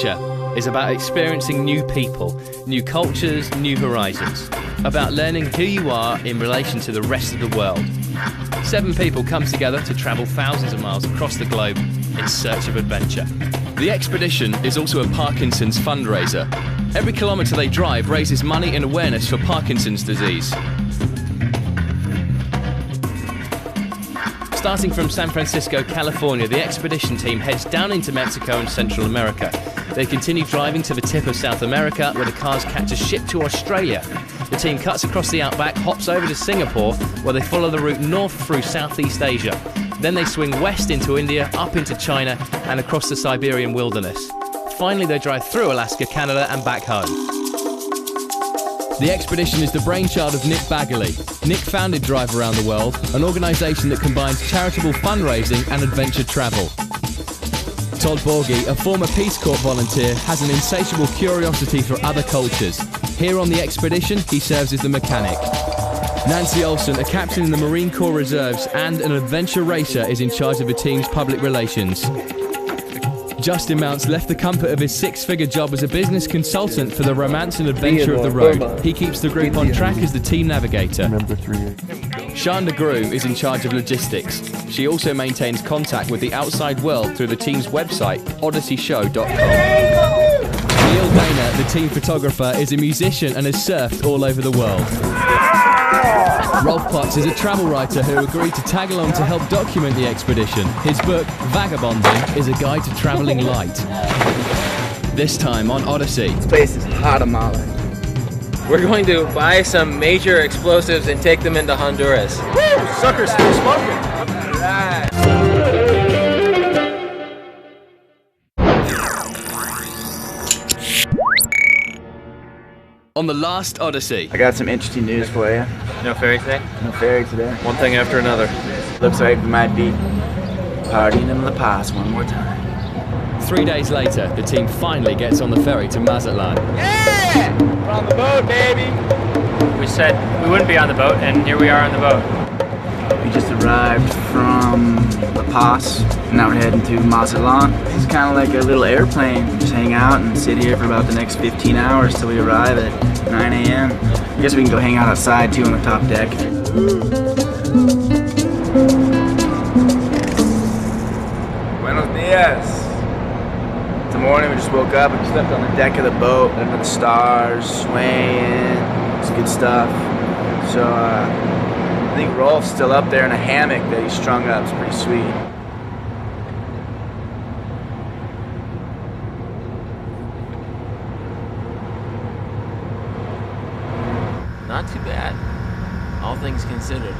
adventure is about experiencing new people, new cultures, new horizons. About learning who you are in relation to the rest of the world. 7 people come together to travel thousands of miles across the globe in search of adventure. The expedition is also a Parkinson's fundraiser. Every kilometre they drive raises money and awareness for Parkinson's disease. Starting from San Francisco, California, the expedition team heads down into Mexico and Central America. They continue driving to the tip of South America, where the cars catch a ship to Australia. The team cuts across the outback, hops over to Singapore, where they follow the route north through Southeast Asia. Then they swing west into India, up into China, and across the Siberian wilderness. Finally, they drive through Alaska, Canada, and back home. The expedition is the brainchild of Nick Bagley. Nick founded Drive Around the World, an organisation that combines charitable fundraising and adventure travel. Todd Borgie, a former Peace Corps volunteer, has an insatiable curiosity for other cultures. Here on the expedition, he serves as the mechanic. Nancy Olson, a captain in the Marine Corps Reserves and an adventure racer, is in charge of the team's public relations. Justin Mounts left the comfort of his 6-figure job as a business consultant for the romance and adventure of the road. He keeps the group on track as the team navigator. Shanda Grew is in charge of logistics. She also maintains contact with the outside world through the team's website, odysseyshow.com. Neil Dana, the team photographer, is a musician and has surfed all over the world. Rolf Potts is a travel writer who agreed to tag along to help document the expedition. His book, Vagabonding, is a guide to travelling light. This time on Odyssey. This place is hot tamale. We're going to buy some major explosives and take them into Honduras. Woo! Sucker's still smoking. All right. On the last Odyssey. I got some interesting news for you. No ferry today? No ferry today. One thing after another. Looks like we might be partying in La Paz one more time. 3 days later, the team finally gets on the ferry to Mazatlan. Yeah! We're on the boat, baby! We said we wouldn't be on the boat, and here we are on the boat. We just arrived from La Paz, and now we're heading to Mazatlan. It's kind of like a little airplane. We just hang out and sit here for about the next 15 hours till we arrive at 9 a.m. I guess we can go hang out outside too on the top deck. Buenos dias. In the morning we just woke up and slept on the deck of the boat, under the stars, swaying. It's good stuff. So I think Rolf's still up there in a hammock that he strung up. It's pretty sweet. Not too bad, all things considered.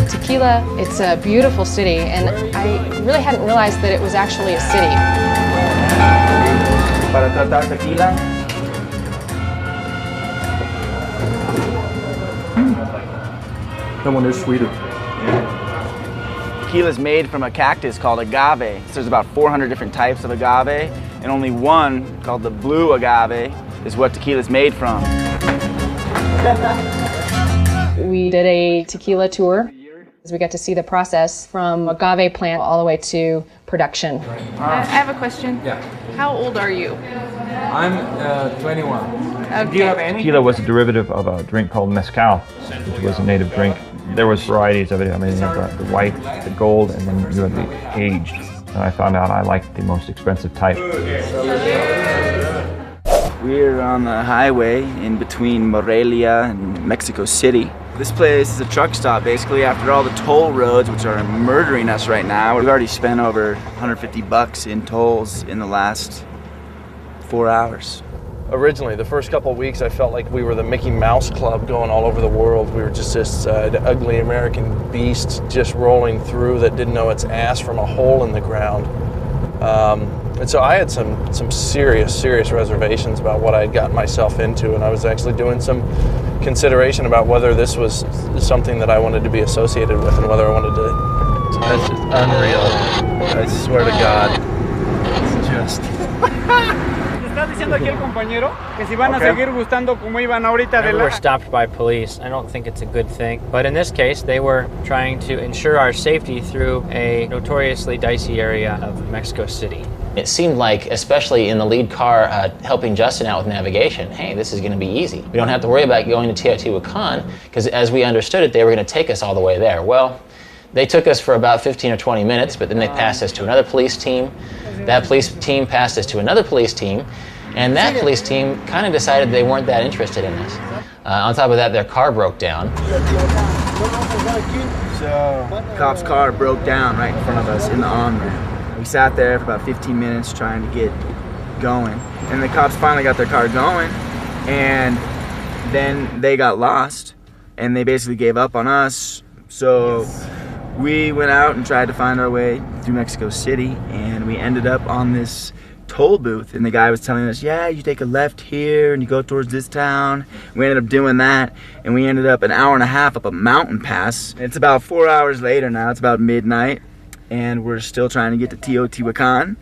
Tequila, it's a beautiful city, and I really hadn't realized that it was actually a city. Para tratar tequila. That one is sweeter. Tequila is made from a cactus called agave. There's about 400 different types of agave, and only one, called the blue agave, is what tequila is made from. We did a tequila tour. We got to see the process from agave plant all the way to production. I have a question. Yeah. How old are you? I'm 21. Okay. Do you have any? Tequila was a derivative of a drink called mezcal, which was a native drink. There was varieties of it. I mean, you have the white, the gold, and then you have the aged. And I found out I liked the most expensive type. We're on the highway in between Morelia and Mexico City. This place is a truck stop, basically, after all the toll roads, which are murdering us right now. We've already spent over 150 bucks in tolls in the last 4 hours. Originally, the first couple of weeks, I felt like we were the Mickey Mouse Club going all over the world. We were just this ugly American beast just rolling through that didn't know its ass from a hole in the ground. And so I had some serious reservations about what I had gotten myself into, and I was actually doing some consideration about whether this was something that I wanted to be associated with and whether I wanted to. That's just unreal. I swear to God. It's just. Is that diciendo aquí el compañero que si van a seguir gustando como iban ahorita de la. We're stopped by police. I don't think it's a good thing. But in this case, they were trying to ensure our safety through a notoriously dicey area of Mexico City. It seemed like, especially in the lead car, helping Justin out with navigation, hey, this is going to be easy. We don't have to worry about going to Teotihuacan, because as we understood it, they were going to take us all the way there. Well, they took us for about 15 or 20 minutes, but then they passed us to another police team. That police team passed us to another police team, and that police team kind of decided they weren't that interested in us. On top of that, their car broke down. So, cop's car broke down right in front of us in the on-ramp. We sat there for about 15 minutes trying to get going. And the cops finally got their car going, and then they got lost, and they basically gave up on us. So we went out and tried to find our way through Mexico City, and we ended up on this toll booth, and the guy was telling us, yeah, you take a left here and you go towards this town. We ended up doing that, and we ended up an hour and a half up a mountain pass. It's about 4 hours later now, it's about midnight, and we're still trying to get to Teotihuacan,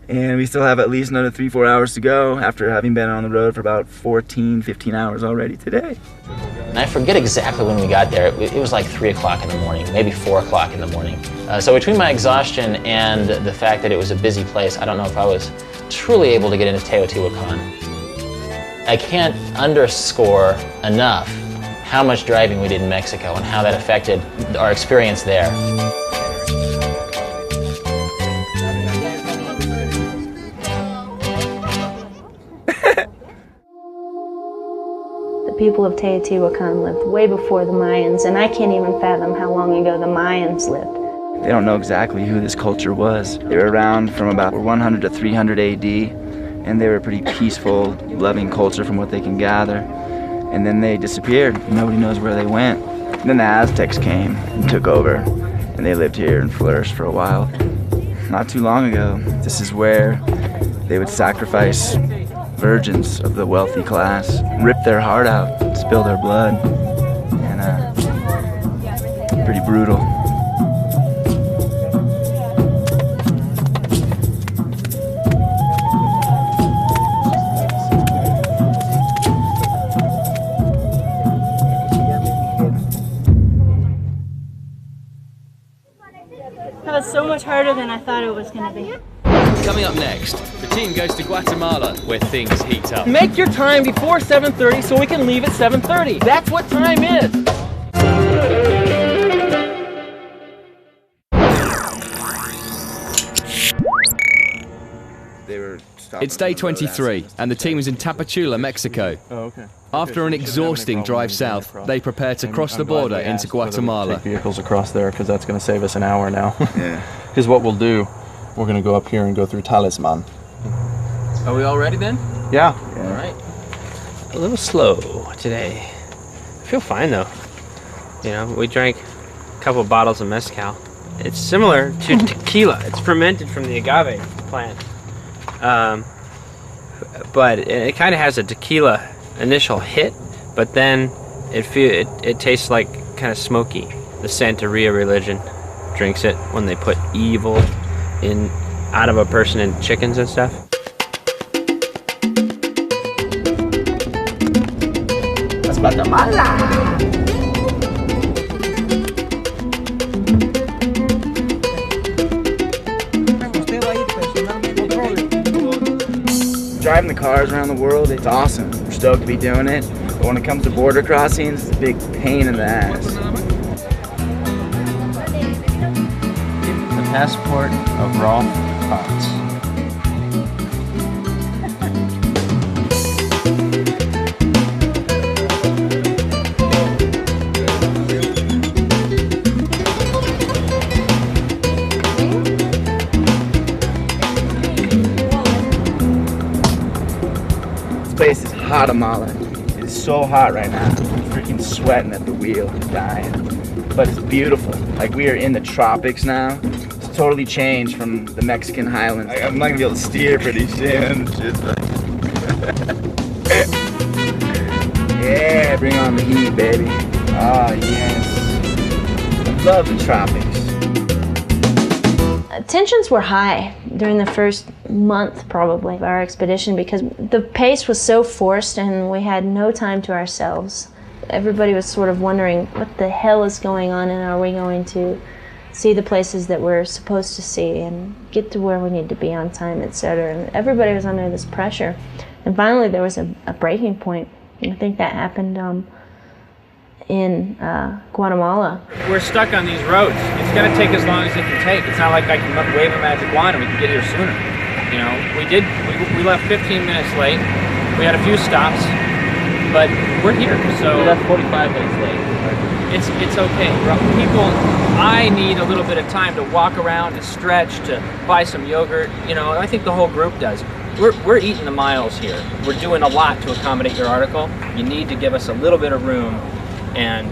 and we still have at least another 3-4 hours to go after having been on the road for about 14-15 hours already today. And I forget exactly when we got there. It was like 3 o'clock in the morning, maybe 4 o'clock in the morning. So between my exhaustion and the fact that it was a busy place, I don't know if I was truly able to get into Teotihuacan. I can't underscore enough how much driving we did in Mexico and how that affected our experience there. The people of Teotihuacan lived way before the Mayans, and I can't even fathom how long ago the Mayans lived. They don't know exactly who this culture was. They were around from about 100 to 300 AD, and they were a pretty peaceful, loving culture from what they can gather. And then they disappeared. Nobody knows where they went. And then the Aztecs came and took over, and they lived here and flourished for a while. Not too long ago, this is where they would sacrifice virgins of the wealthy class, rip their heart out, spill their blood, and pretty brutal. That was so much harder than I thought it was going to be. Coming up next, the team goes to Guatemala, where things heat up. Make your time before 7:30 so we can leave at 7:30. That's what time is. It's day 23, and the team is in Tapachula, Mexico. Oh, okay. After an exhausting drive south, they prepare to cross the border into Guatemala. Take vehicles across there, because that's going to save us an hour now. Yeah. Here's what we'll do. We're going to go up here and go through Talisman. Are we all ready then? Yeah. All right. A little slow today. I feel fine though. You know, we drank a couple bottles of mezcal. It's similar to tequila. It's fermented from the agave plant. But it kind of has a tequila initial hit, but then it tastes like kind of smoky. The Santeria religion drinks it when they put evil out of a person in chickens and stuff. That's Guatemala. Driving the cars around the world, it's awesome. We're stoked to be doing it. But when it comes to border crossings, it's a big pain in the ass. The passport of Rolf Potts. This place is Guatemala. It is so hot right now. I'm freaking sweating at the wheel, dying. But it's beautiful. Like, we are in the tropics now. It's totally changed from the Mexican highlands. I'm not gonna be able to steer pretty soon. Yeah, bring on the heat, baby. Oh, yes. I love the tropics. Tensions were high during the first month probably of our expedition because the pace was so forced and we had no time to ourselves. Everybody was sort of wondering what the hell is going on and are we going to see the places that we're supposed to see and get to where we need to be on time, etc. And everybody was under this pressure. And finally there was a breaking point. I think that happened in Guatemala. We're stuck on these roads. It's going to take as long as it can take. It's not like I can wave a magic wand and we can get here sooner. You know, we left 15 minutes late. We had a few stops, but we're here. So We left 45 minutes late. it's okay. People, I need a little bit of time to walk around, to stretch, to buy some yogurt. You know, I think the whole group does. We're eating the miles here. We're doing a lot to accommodate your article. You need to give us a little bit of room, and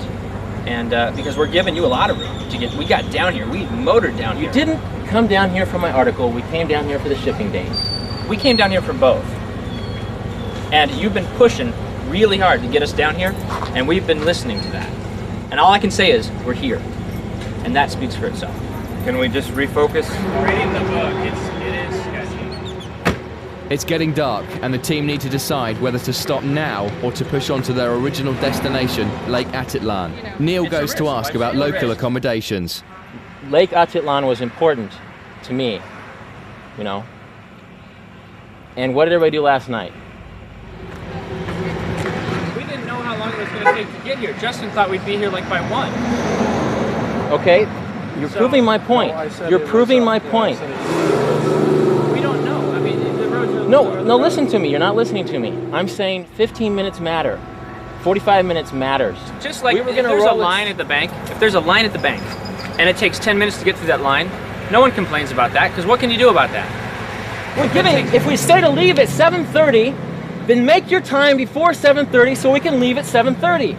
because we're giving you a lot of room to get. We got down here. We motored down here. You didn't come down here for my article. We came down here for the shipping days. We came down here for both. And you've been pushing really hard to get us down here, and we've been listening to that. And all I can say is, we're here. And that speaks for itself. Can we just refocus? Reading the book, it is sketchy. It's getting dark, and the team need to decide whether to stop now or to push on to their original destination, Lake Atitlan. Neil goes to ask about local accommodations. Lake Atitlan was important to me, you know. And what did everybody do last night? We didn't know how long it was going to take to get here. Justin thought we'd be here like by 1. Okay, you're proving my point. You're proving my point. We don't know. I mean, the roads are... No, listen to me. You're not listening to me. I'm saying 15 minutes matter. 45 minutes matters. Just like we were if gonna there's a roll line at the bank, if there's a line at the bank, and it takes 10 minutes to get through that line, no one complains about that, because what can you do about that? We're giving, if we say to leave at 7:30, then make your time before 7:30 so we can leave at 7:30.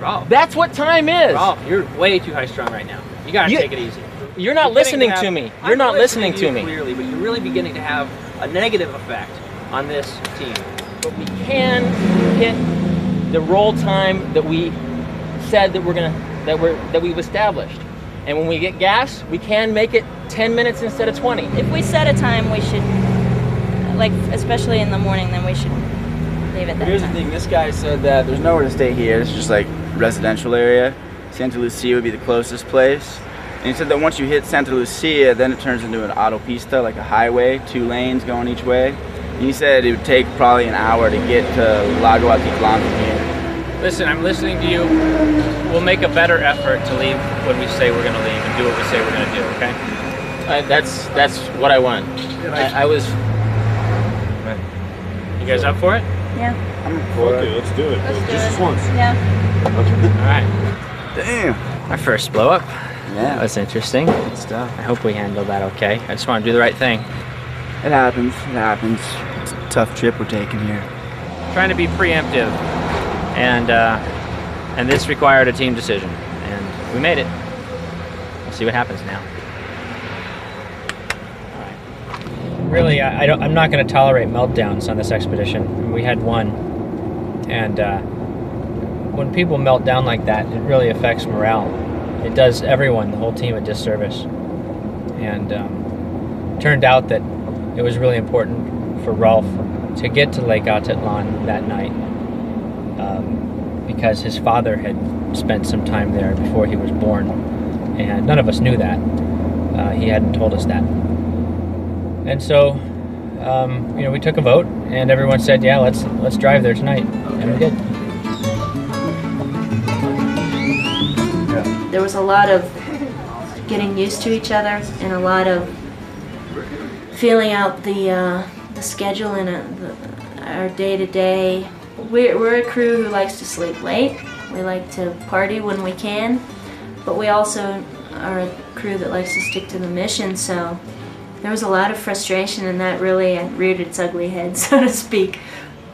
Rolf. That's what time is. Rolf, you're way too high strung right now. You gotta take it easy. You're not listening to me. You're not listening to me. Clearly, but you're really beginning to have a negative effect on this team. But we can hit the roll time that we said that we've established. And when we get gas, we can make it 10 minutes instead of 20. If we set a time, we should, like, especially in the morning, then we should leave it that Here's time. the thing, this guy said that there's nowhere to stay here. It's just like residential area. Santa Lucia would be the closest place. And he said that once you hit Santa Lucia, then it turns into an autopista, like a highway, 2 lanes going each way. And he said it would take probably an hour to get to Lago Atitlan from here. Listen, I'm listening to you. We'll make a better effort to leave when we say we're going to leave and do what we say we're going to do, okay? That's what I want. I was... You guys up for it? Yeah. I'm for Okay, let's do it. Just once. Yeah. All right. Damn. Our first blow up. Yeah. That's interesting. Good stuff. I hope we handled that okay. I just want to do the right thing. It happens. It happens. It's a tough trip we're taking here. Trying to be preemptive, and this required a team decision, and we made it. We'll see what happens now. All right. Really, I'm not going to tolerate meltdowns on this expedition. We had one, and when people melt down like that, it really affects morale. It does everyone, the whole team, a disservice. And turned out that it was really important for Rolf to get to Lake Atitlan that night because his father had spent some time there before he was born, and none of us knew that. He hadn't told us that. And so, we took a vote, and everyone said, "Yeah, let's drive there tonight," and we did. There was a lot of getting used to each other and a lot of feeling out the schedule and our day-to-day. We're a crew who likes to sleep late. We like to party when we can, but we also are a crew that likes to stick to the mission, so there was a lot of frustration, and that really reared its ugly head, so to speak,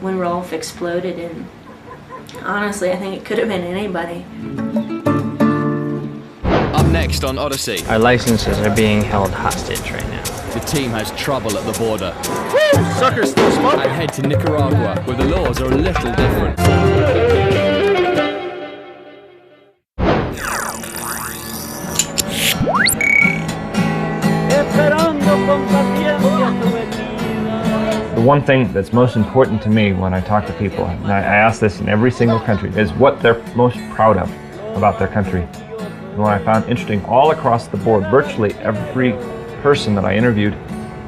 when Rolf exploded. And honestly, I think it could have been anybody. Up next on Odyssey. Our licenses are being held hostage right now. The team has trouble at the border. Woo! Suckers still smoking. And head to Nicaragua, where the laws are a little different. Esperando con paciencia tu venida. one thing that's most important to me when I talk to people, and I ask this in every single country, is what they're most proud of about their country. And what I found interesting all across the board, virtually every person that I interviewed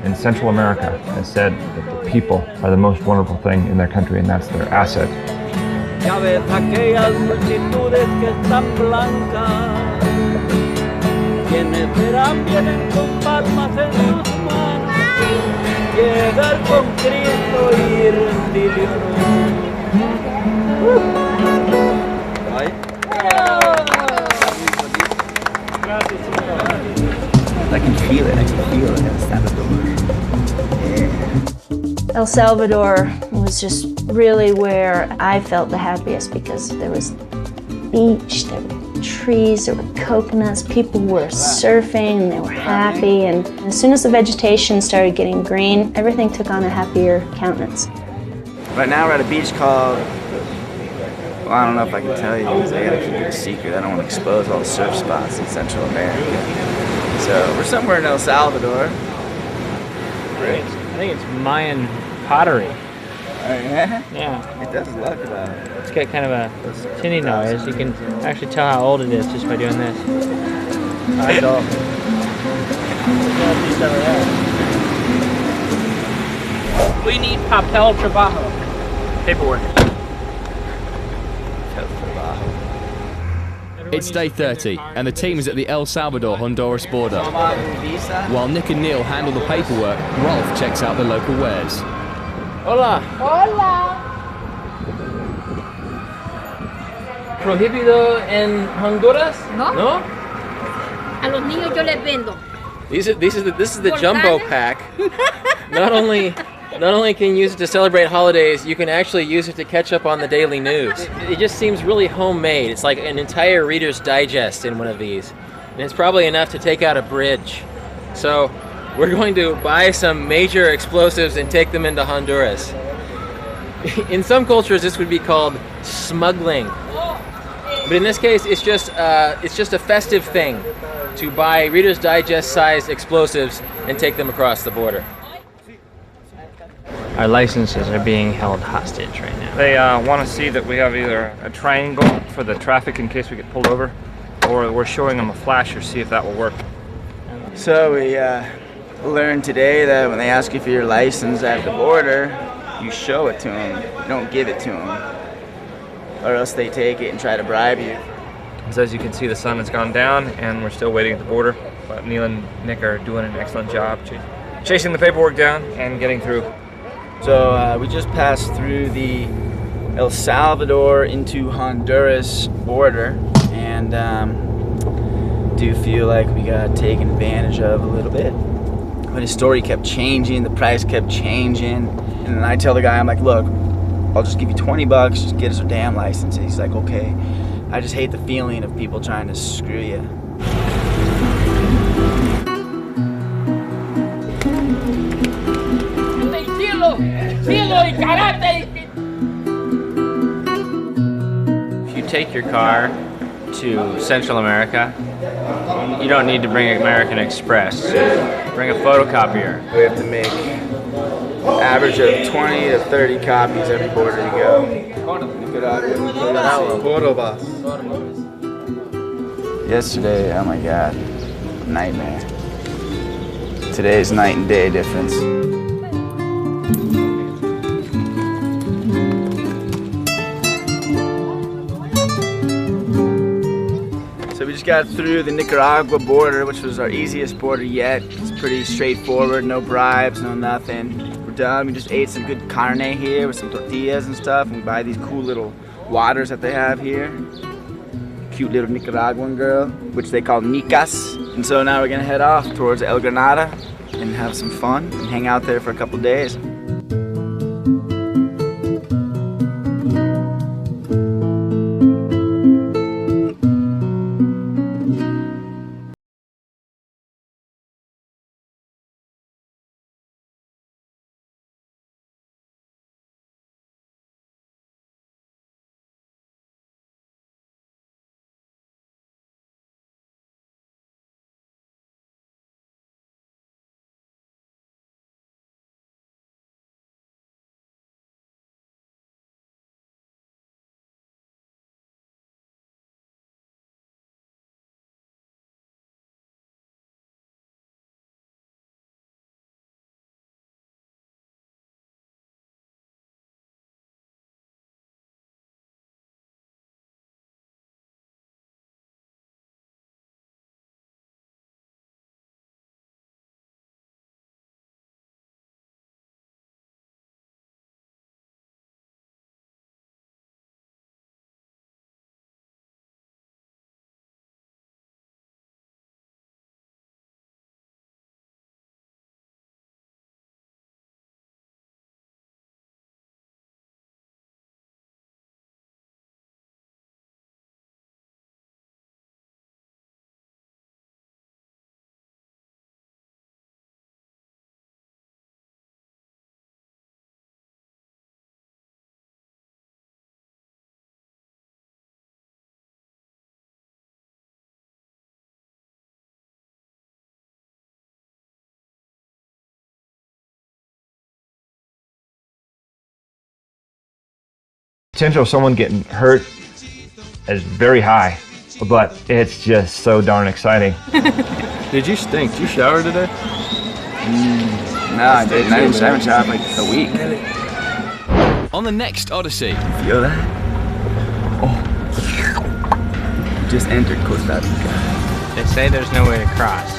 in Central America has said that the people are the most wonderful thing in their country, and that's their asset. Ya ves aquellas multitudes que están blancas, quienes verán vienen con palmas en sus manos, llegar con Cristo y rendirle I can feel it. I can feel it. El Salvador. Yeah. El Salvador was just really where I felt the happiest because there was beach, there were trees, there were coconuts, people were surfing, and they were happy, and as soon as the vegetation started getting green, everything took on a happier countenance. Right now we're at a beach called, well, I don't know if I can tell you because I gotta keep it a secret. I don't want to expose all the surf spots in Central America. So we're somewhere in El Salvador. Great. I think it's Mayan pottery. Oh yeah? Yeah. It does look about it. It's got kind of a tinny noise. You can actually tell how old it is just by doing this. I know. We need papel trabajo. Paperwork. It's day 30, and the team is at the El Salvador-Honduras border. While Nick and Neil handle the paperwork, Rolf checks out the local wares. Hola. Hola. Prohibido en Honduras? No. No? A los niños yo les vendo. This is the jumbo pack. Not only can you use it to celebrate holidays, you can actually use it to catch up on the daily news. It just seems really homemade. It's like an entire Reader's Digest in one of these. And it's probably enough to take out a bridge. So we're going to buy some major explosives and take them into Honduras. In some cultures, this would be called smuggling. But in this case, it's just a festive thing to buy Reader's Digest-sized explosives and take them across the border. Our licenses are being held hostage right now. They want to see that we have either a triangle for the traffic in case we get pulled over, or we're showing them a flasher, see if that will work. So we learned today that when they ask you for your license at the border, you show it to them. You don't give it to them, or else they take it and try to bribe you. So as you can see, the sun has gone down, and we're still waiting at the border. But Neil and Nick are doing an excellent job chasing the paperwork down and getting through. So we just passed through the El Salvador into Honduras border, and do feel like we got taken advantage of a little bit. But his story kept changing, the price kept changing, and then I tell the guy, I'm like, look, I'll just give you 20 bucks, just get us our damn license. And he's like, okay. I just hate the feeling of people trying to screw you. If you take your car to Central America, you don't need to bring American Express. Bring a photocopier. We have to make average of 20 to 30 copies every border you go. Yesterday, oh my god, nightmare. Today's night and day difference. So we just got through the Nicaragua border, which was our easiest border yet. It's pretty straightforward, no bribes, no nothing. We're done. We just ate some good carne here with some tortillas and stuff, and we buy these cool little waters that they have here. Cute little Nicaraguan girl, which they call nicas. And so now we're gonna head off towards El Granada and have some fun and hang out there for a couple days. Potential of someone getting hurt is very high, but it's just so darn exciting. Did you stink? Did you shower today? No, I didn't. I haven't showered like a week. On the next Odyssey. Feel that? Oh. Just entered Costa Rica. They say there's no way to cross.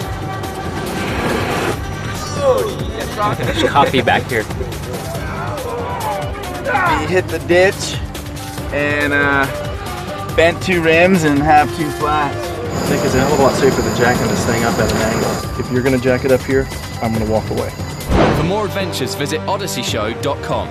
There's coffee back here. We hit the ditch and bent 2 rims and have 2 flats. I think it's a hell of a lot safer than jacking this thing up at an angle. If you're gonna jack it up here, I'm gonna walk away. For more adventures, visit odyseyshow.com.